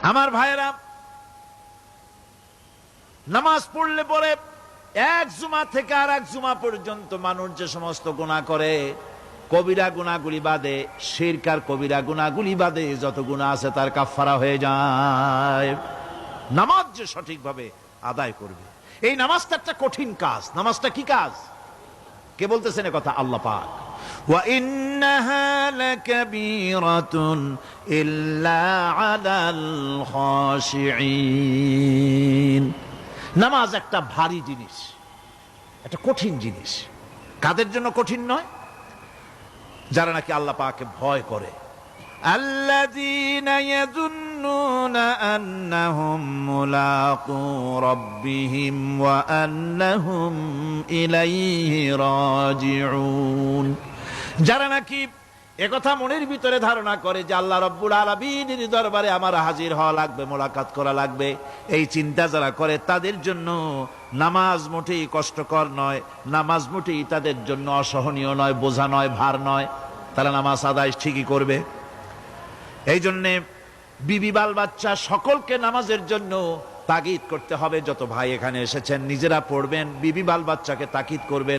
আমার ভাইয়েরা, নামাজ পড়লে পরে এক জুমা থেকে আর এক জুমা পর্যন্ত মানুষ যে সমস্ত গুনাহ করে, কবিরা গুনাহগুলি বাদে, শিরক আর কবিরা গুনাহগুলি বাদে যত গুনাহ আছে তার কাফারা হয়ে যায়। নামাজ যে সঠিকভাবে আদায় করবে, এই নামাজটা একটা কঠিন কাজ। নামাজটা কি কাজ? কে বলতেছেন এ কথা? আল্লাহ পাক। ওয়া ইন্নাহা লাকাবীরাতুন ইল্লা আলাল খাশিঈন। নামাজ একটা ভারী জিনিস, একটা কঠিন জিনিস। কাদের জন্য কঠিন নয়? যারা নাকি আল্লাহ পাককে ভয় করে। আল্লাযীনা ইয়াযুন্নুনা আন্নাহুম মুলাকু রাব্বিহিম ওয়া আন্নাহুম ইলাইহি রাজিউন। যারা নাকি একথা মনের ভিতরে ধারণা করে যে আল্লাহ রাব্বুল আলামিনের দরবারে আমার হাজির হওয়া লাগবে, মোলাকাত করা লাগবে, এই চিন্তা যারা করে তাদের জন্য নামাজ মোটেই কষ্টকর নয়, নামাজ মোটেই তাদের জন্য অসহনীয় নয়, বোঝা নয়, ভার নয়। তারা নামাজ আদায় ঠিকই করবে। এই জন্যে বিবি বাল বাচ্চা সকলকে নামাজের জন্য তাগিদ করতে হবে। যত ভাই এখানে এসেছেন নিজেরা পড়বেন, বিবি বাল বাচ্চাকে তাকিদ করবেন।